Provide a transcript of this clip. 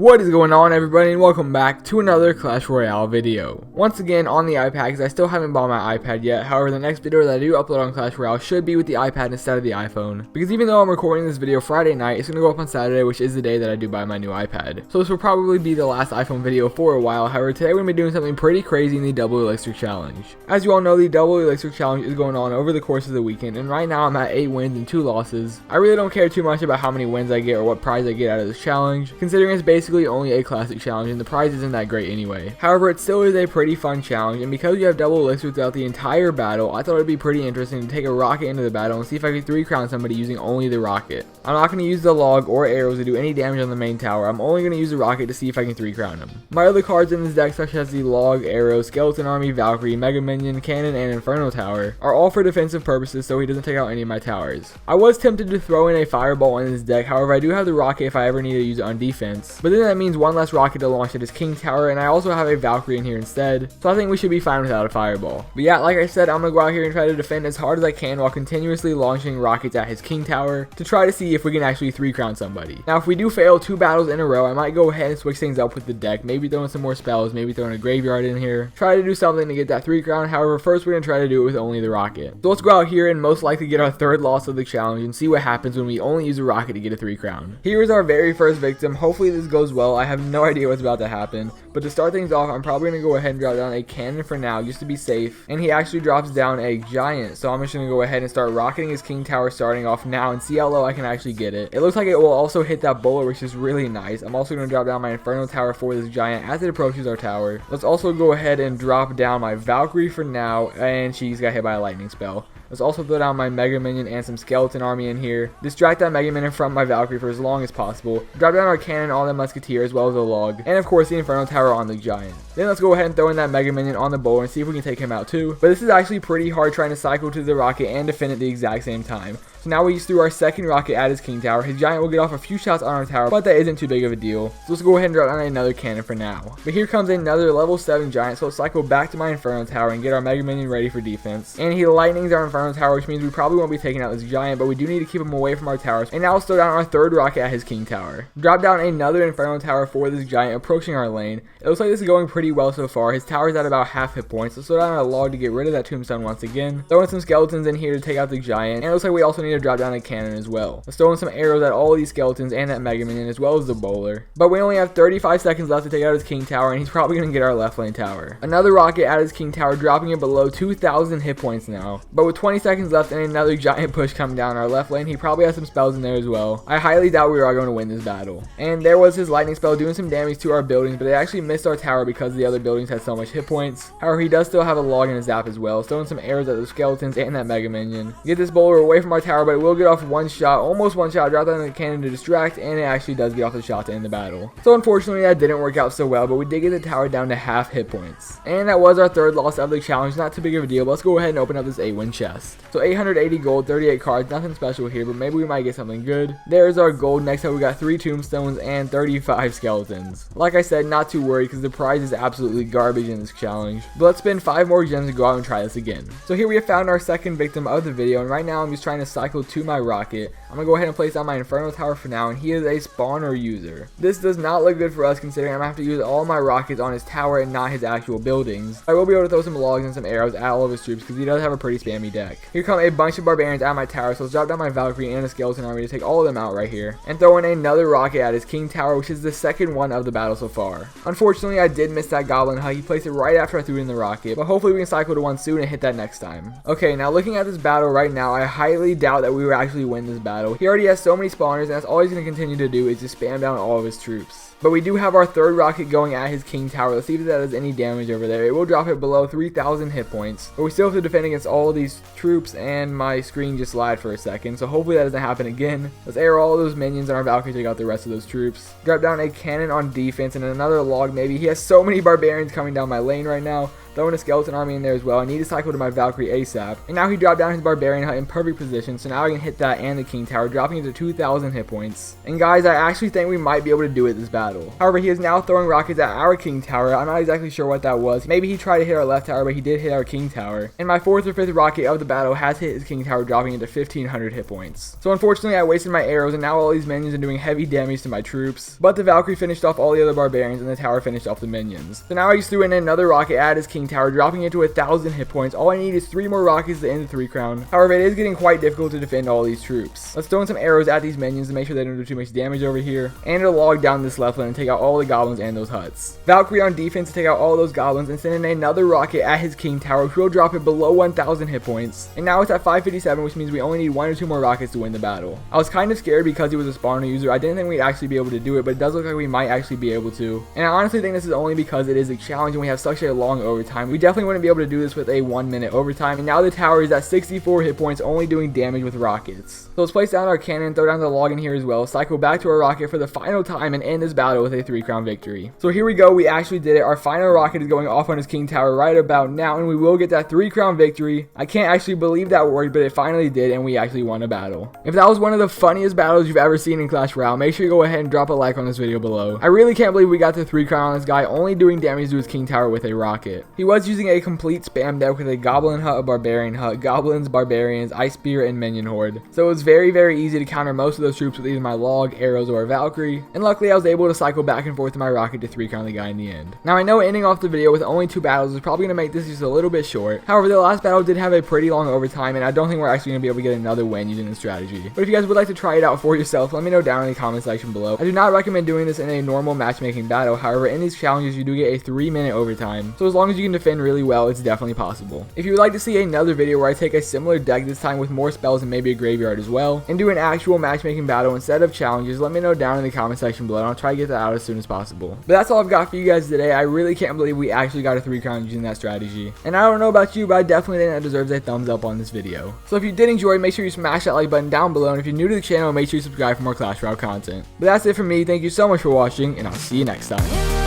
What is going on, everybody, and welcome back to another Clash Royale video. Once again on the iPad, because I still haven't bought my iPad yet. However, the next video that I do upload on Clash Royale should be with the iPad instead of the iPhone, because even though I'm recording this video Friday night, it's going to go up on Saturday, which is the day that I do buy my new iPad. So this will probably be the last iPhone video for a while. However, today we're going to be doing something pretty crazy in the Double Elixir Challenge. As you all know, the Double Elixir Challenge is going on over the course of the weekend, and right now I'm at 8 wins and 2 losses. I really don't care too much about how many wins I get or what prize I get out of this challenge, considering it's basically only a classic challenge and the prize isn't that great anyway. However, it still is a pretty fun challenge, and because you have double elixir throughout the entire battle, I thought it would be pretty interesting to take a rocket into the battle and see if I could 3-crown somebody using only the rocket. I'm not going to use the log or arrows to do any damage on the main tower. I'm only going to use the rocket to see if I can 3-crown him. My other cards in this deck, such as the log, arrow, skeleton army, Valkyrie, mega minion, cannon, and inferno tower, are all for defensive purposes, so he doesn't take out any of my towers. I was tempted to throw in a fireball in this deck. However, I do have the rocket if I ever need to use it on defense, but then that means one less rocket to launch at his king tower, and I also have a Valkyrie in here instead, so I think we should be fine without a fireball. But yeah, like I said, I'm gonna go out here and try to defend as hard as I can while continuously launching rockets at his king tower to try to see if we can actually 3-crown somebody. Now, if we do fail 2 battles in a row, I might go ahead and switch things up with the deck, maybe throw in some more spells, maybe throw in a graveyard in here, try to do something to get that 3-crown. However, first we're gonna try to do it with only the rocket. So let's go out here and most likely get our 3rd loss of the challenge and see what happens when we only use a rocket to get a 3-crown. Here is our very first victim. Hopefully this goes well. I have no idea what's about to happen, but to start things off, I'm probably going to go ahead and drop down a cannon for now just to be safe, and he actually drops down a giant, so I'm just going to go ahead and start rocketing his king tower starting off now and see how low I can actually get it. It looks like it will also hit that bowler, which is really nice. I'm also going to drop down my inferno tower for this giant as it approaches our tower. Let's also go ahead and drop down my Valkyrie for now, and she's got hit by a lightning spell. Let's also throw down my mega minion and some skeleton army in here. Distract that mega minion from my Valkyrie for as long as possible. Drop down our cannon on the musketeer as well as the log, and of course the inferno tower on the giant. Then let's go ahead and throw in that mega minion on the bowler and see if we can take him out too. But this is actually pretty hard trying to cycle to the rocket and defend at the exact same time. So now we just threw our 2nd rocket at his king tower. His giant will get off a few shots on our tower, but that isn't too big of a deal. So let's go ahead and drop down another cannon for now. But here comes another level 7 giant, so let's cycle back to my inferno tower and get our mega minion ready for defense. And he lightnings our inferno tower, which means we probably won't be taking out this giant, but we do need to keep him away from our towers. And now let's throw down our 3rd rocket at his king tower. Drop down another inferno tower for this giant approaching our lane. It looks like this is going pretty well so far. His tower's at about half hit points. Let's throw down a log to get rid of that tombstone once again. Throw in some skeletons in here to take out the giant. And it looks like we also need to drop down a cannon as well. Let's throw in some arrows at all these skeletons and that mega minion as well as the bowler. But we only have 35 seconds left to take out his king tower, and he's probably going to get our left lane tower. Another rocket at his king tower, dropping it below 2,000 hit points now. But with 20 seconds left and another giant push coming down our left lane, he probably has some spells in there as well. I highly doubt we are going to win this battle. And there was his lightning spell doing some damage to our buildings, but it actually missed our tower because the other buildings had so much hit points. However, he does still have a log in his zap as well. Throwing some arrows at the skeletons and that mega minion. Get this bowler away from our tower, but it will get off one shot, almost one shot. Drop down the cannon to distract, and it actually does get off the shot to end the battle. So unfortunately that didn't work out so well, but we did get the tower down to half hit points. And that was our 3rd loss of the challenge. Not too big of a deal, but let's go ahead and open up this 8-win chest. So 880 gold, 38 cards, nothing special here, but maybe we might get something good. There's our gold. Next up we got 3 tombstones and 35 skeletons. Like I said, not too worried because the prize is absolutely garbage in this challenge. But let's spend 5 more gems to go out and try this again. So here we have found our 2nd victim of the video, and right now I'm just trying to cycle to my rocket. I'm gonna go ahead and place down my inferno tower for now, and he is a spawner user. This does not look good for us considering I'm gonna have to use all my rockets on his tower and not his actual buildings. I will be able to throw some logs and some arrows at all of his troops because he does have a pretty spammy deck. Here come a bunch of barbarians at my tower, so let's drop down my Valkyrie and a skeleton army to take all of them out right here, and throw in another rocket at his king tower, which is the 2nd one of the battle so far. Unfortunately, I did miss that goblin hut. He placed it right after I threw in the rocket, but hopefully we can cycle to one soon and hit that next time. Okay, now looking at this battle right now, I highly doubt that we will actually win this battle. He already has so many spawners, and that's all he's going to continue to do is just spam down all of his troops. But we do have our 3rd rocket going at his king tower. Let's see if that does any damage over there. It will drop it below 3,000 hit points. But we still have to defend against all of these troops, and my screen just lied for a second. So hopefully that doesn't happen again. Let's arrow all of those minions and our Valkyrie to take out the rest of those troops. Drop down a cannon on defense and another log maybe. He has so many barbarians coming down my lane right now. Throwing a skeleton army in there as well. I need to cycle to my Valkyrie ASAP. And now he dropped down his barbarian hut in perfect position, so now I can hit that and the king tower, dropping it to 2,000 hit points. And guys, I actually think we might be able to do it this battle. battle. However, he is now throwing rockets at our king tower. I'm not exactly sure what that was. Maybe he tried to hit our left tower, but he did hit our king tower. And my 4th or 5th rocket of the battle has hit his king tower, dropping into 1500 hit points. So unfortunately, I wasted my arrows, and now all these minions are doing heavy damage to my troops. But the Valkyrie finished off all the other barbarians, and the tower finished off the minions. So now I just threw in another rocket at his king tower, dropping into 1000 hit points. All I need is 3 more rockets to end the 3 crown. However, it is getting quite difficult to defend all these troops. Let's throw in some arrows at these minions to make sure they don't do too much damage over here, and to log down this left lane and take out all the goblins and those huts. Valkyrie on defense to take out all those goblins, and send in another rocket at his king tower, which will drop it below 1000 hit points. And now it's at 557, which means we only need 1 or 2 more rockets to win the battle. I was kind of scared because he was a spawner user. I didn't think we'd actually be able to do it, but it does look like we might actually be able to. And I honestly think this is only because it is a challenge and we have such a long overtime. We definitely wouldn't be able to do this with a 1-minute overtime. And now the tower is at 64 hit points, only doing damage with rockets. So let's place down our cannon, throw down the log in here as well, cycle back to our rocket for the final time, and end this battle with a 3 crown victory. So here we go, we actually did it. Our final rocket is going off on his king tower right about now, and we will get that 3 crown victory. I can't actually believe that worked, but it finally did, and we actually won a battle. If that was one of the funniest battles you've ever seen in Clash Royale, make sure you go ahead and drop a like on this video below. I really can't believe we got the 3 crown on this guy, only doing damage to his king tower with a rocket. He was using a complete spam deck with a goblin hut, a barbarian hut, goblins, barbarians, ice spear, and minion horde. So it was very easy to counter most of those troops with either my log, arrows, or a Valkyrie, and luckily I was able to cycle back and forth with my rocket to 3 crown the guy in the end. Now I know ending off the video with only 2 battles is probably going to make this just a little bit short. However, the last battle did have a pretty long overtime, and I don't think we're actually going to be able to get another win using this strategy. But if you guys would like to try it out for yourself, let me know down in the comment section below. I do not recommend doing this in a normal matchmaking battle. However, in these challenges you do get a 3-minute overtime, so as long as you can defend really well, it's definitely possible. If you would like to see another video where I take a similar deck, this time with more spells and maybe a graveyard as well, and do an actual matchmaking battle instead of challenges, let me know down in the comment section below, and I'll try to get that out as soon as possible. But that's all I've got for you guys today. I really can't believe we actually got a 3 crown using that strategy. And I don't know about you, but I definitely think that deserves a thumbs up on this video. So if you did enjoy, make sure you smash that like button down below, and if you're new to the channel, make sure you subscribe for more Clash Royale content. But that's it for me. Thank you so much for watching, and I'll see you next time.